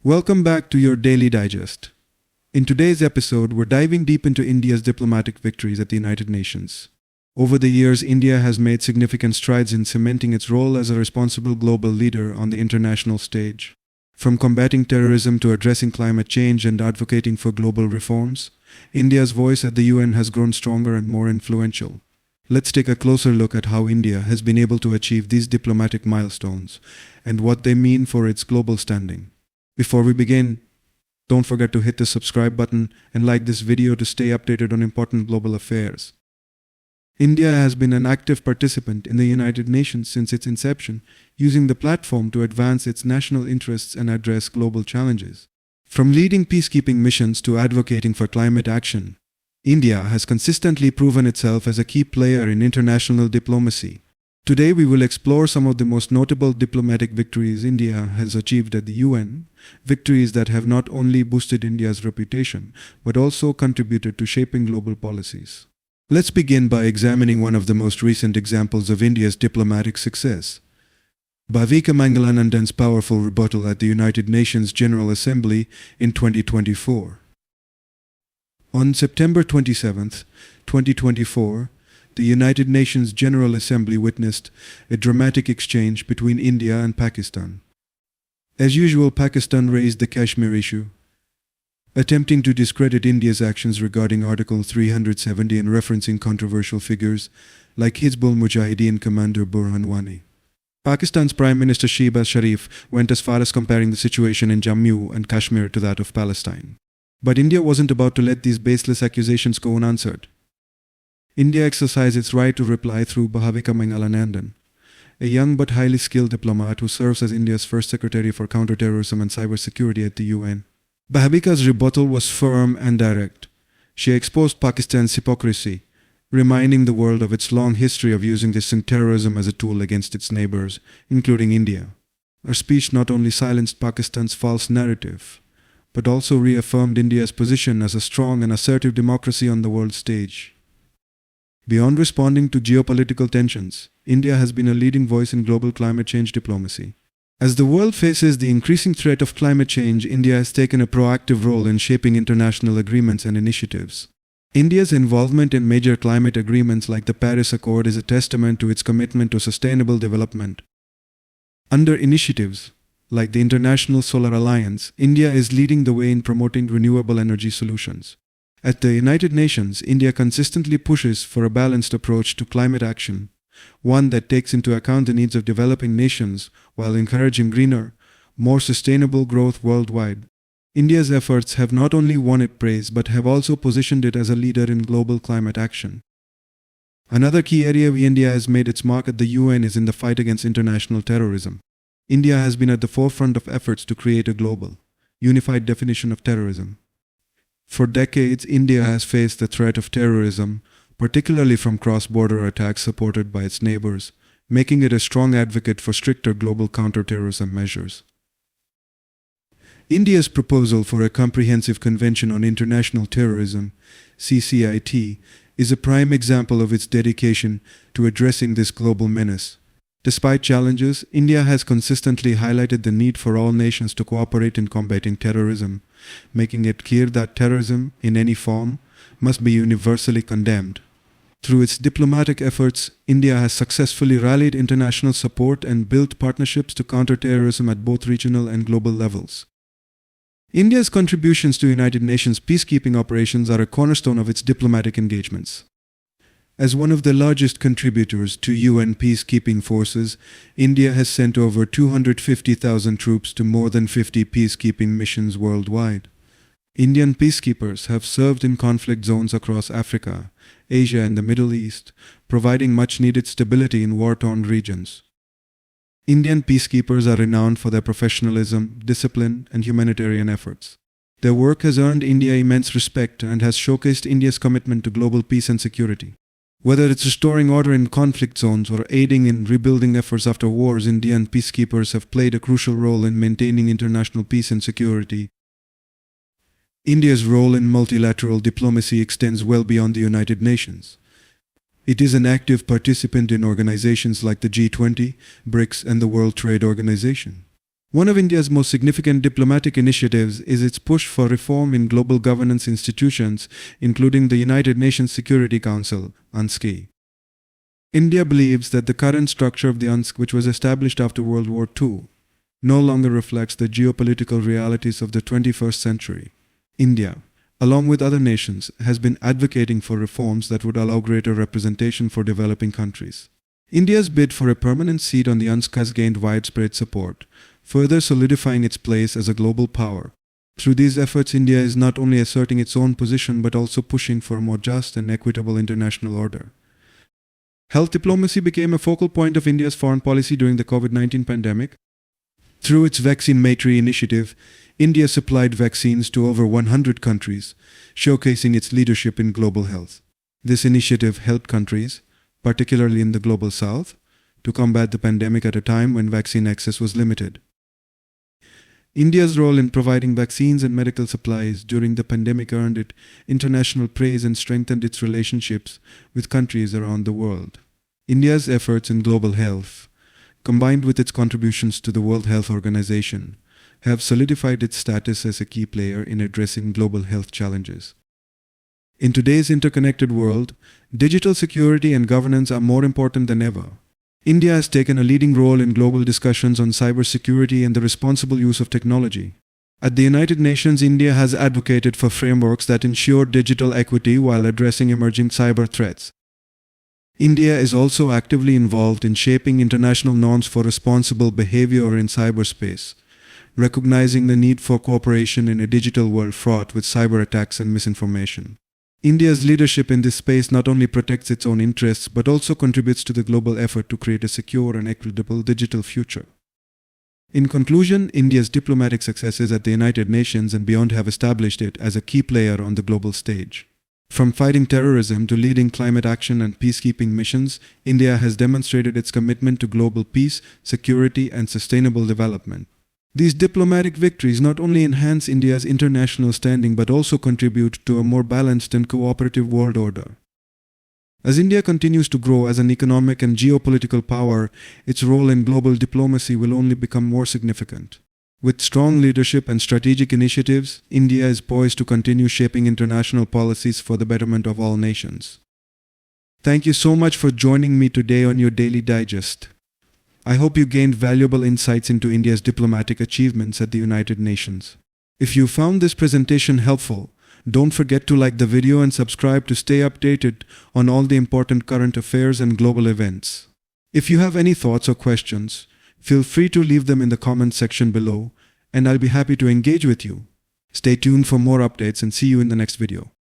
Welcome back to your Daily Digest. In today's episode, we're diving deep into India's diplomatic victories at the United Nations. Over the years, India has made significant strides in cementing its role as a responsible global leader on the international stage. From combating terrorism to addressing climate change and advocating for global reforms, India's voice at the UN has grown stronger and more influential. Let's take a closer look at how India has been able to achieve these diplomatic milestones and what they mean for its global standing. Before we begin, don't forget to hit the subscribe button and like this video to stay updated on important global affairs. India has been an active participant in the United Nations since its inception, using the platform to advance its national interests and address global challenges. From leading peacekeeping missions to advocating for climate action, India has consistently proven itself as a key player in international diplomacy. Today we will explore some of the most notable diplomatic victories India has achieved at the UN, victories that have not only boosted India's reputation, but also contributed to shaping global policies. Let's begin by examining one of the most recent examples of India's diplomatic success: Bhavika Mangalanandan's powerful rebuttal at the United Nations General Assembly in 2024. On September 27, 2024, the United Nations General Assembly witnessed a dramatic exchange between India and Pakistan. As usual, Pakistan raised the Kashmir issue, attempting to discredit India's actions regarding Article 370 and referencing controversial figures like Hizbul Mujahideen commander Burhan Wani. Pakistan's Prime Minister Shehbaz Sharif went as far as comparing the situation in Jammu and Kashmir to that of Palestine. But India wasn't about to let these baseless accusations go unanswered. India exercised its right to reply through Bhavika Mangalanandan, a young but highly skilled diplomat who serves as India's first Secretary for Counterterrorism and Cybersecurity at the UN. Bhavika's rebuttal was firm and direct. She exposed Pakistan's hypocrisy, reminding the world of its long history of using terrorism as a tool against its neighbors, including India. Her speech not only silenced Pakistan's false narrative, but also reaffirmed India's position as a strong and assertive democracy on the world stage. Beyond responding to geopolitical tensions, India has been a leading voice in global climate change diplomacy. As the world faces the increasing threat of climate change, India has taken a proactive role in shaping international agreements and initiatives. India's involvement in major climate agreements like the Paris Accord is a testament to its commitment to sustainable development. Under initiatives like the International Solar Alliance, India is leading the way in promoting renewable energy solutions. At the United Nations, India consistently pushes for a balanced approach to climate action, one that takes into account the needs of developing nations while encouraging greener, more sustainable growth worldwide. India's efforts have not only won it praise but have also positioned it as a leader in global climate action. Another key area where India has made its mark at the UN is in the fight against international terrorism. India has been at the forefront of efforts to create a global, unified definition of terrorism. For decades, India has faced the threat of terrorism, particularly from cross-border attacks supported by its neighbors, making it a strong advocate for stricter global counter-terrorism measures. India's proposal for a comprehensive Convention on International Terrorism, CCIT, is a prime example of its dedication to addressing this global menace. Despite challenges, India has consistently highlighted the need for all nations to cooperate in combating terrorism, making it clear that terrorism, in any form, must be universally condemned. Through its diplomatic efforts, India has successfully rallied international support and built partnerships to counter terrorism at both regional and global levels. India's contributions to United Nations peacekeeping operations are a cornerstone of its diplomatic engagements. As one of the largest contributors to UN peacekeeping forces, India has sent over 250,000 troops to more than 50 peacekeeping missions worldwide. Indian peacekeepers have served in conflict zones across Africa, Asia, and the Middle East, providing much-needed stability in war-torn regions. Indian peacekeepers are renowned for their professionalism, discipline, and humanitarian efforts. Their work has earned India immense respect and has showcased India's commitment to global peace and security. Whether it's restoring order in conflict zones or aiding in rebuilding efforts after wars, Indian peacekeepers have played a crucial role in maintaining international peace and security. India's role in multilateral diplomacy extends well beyond the United Nations. It is an active participant in organizations like the G20, BRICS, and the World Trade Organization. One of India's most significant diplomatic initiatives is its push for reform in global governance institutions, including the United Nations Security Council, UNSCE. India believes that the current structure of the UNSCE, which was established after World War II, no longer reflects the geopolitical realities of the 21st century. India, along with other nations, has been advocating for reforms that would allow greater representation for developing countries. India's bid for a permanent seat on the UNSCE has gained widespread support, further solidifying its place as a global power. Through these efforts, India is not only asserting its own position but also pushing for a more just and equitable international order. Health diplomacy became a focal point of India's foreign policy during the COVID-19 pandemic. Through its Vaccine Maitri initiative, India supplied vaccines to over 100 countries, showcasing its leadership in global health. This initiative helped countries, particularly in the global south, to combat the pandemic at a time when vaccine access was limited. India's role in providing vaccines and medical supplies during the pandemic earned it international praise and strengthened its relationships with countries around the world. India's efforts in global health, combined with its contributions to the World Health Organization, have solidified its status as a key player in addressing global health challenges. In today's interconnected world, digital security and governance are more important than ever. India has taken a leading role in global discussions on cybersecurity and the responsible use of technology. At the United Nations, India has advocated for frameworks that ensure digital equity while addressing emerging cyber threats. India is also actively involved in shaping international norms for responsible behavior in cyberspace, recognizing the need for cooperation in a digital world fraught with cyber attacks and misinformation. India's leadership in this space not only protects its own interests but also contributes to the global effort to create a secure and equitable digital future. In conclusion, India's diplomatic successes at the United Nations and beyond have established it as a key player on the global stage. From fighting terrorism to leading climate action and peacekeeping missions, India has demonstrated its commitment to global peace, security, and sustainable development. These diplomatic victories not only enhance India's international standing but also contribute to a more balanced and cooperative world order. As India continues to grow as an economic and geopolitical power, its role in global diplomacy will only become more significant. With strong leadership and strategic initiatives, India is poised to continue shaping international policies for the betterment of all nations. Thank you so much for joining me today on your Daily Digest. I hope you gained valuable insights into India's diplomatic achievements at the United Nations. If you found this presentation helpful, don't forget to like the video and subscribe to stay updated on all the important current affairs and global events. If you have any thoughts or questions, feel free to leave them in the comment section below, and I'll be happy to engage with you. Stay tuned for more updates and see you in the next video.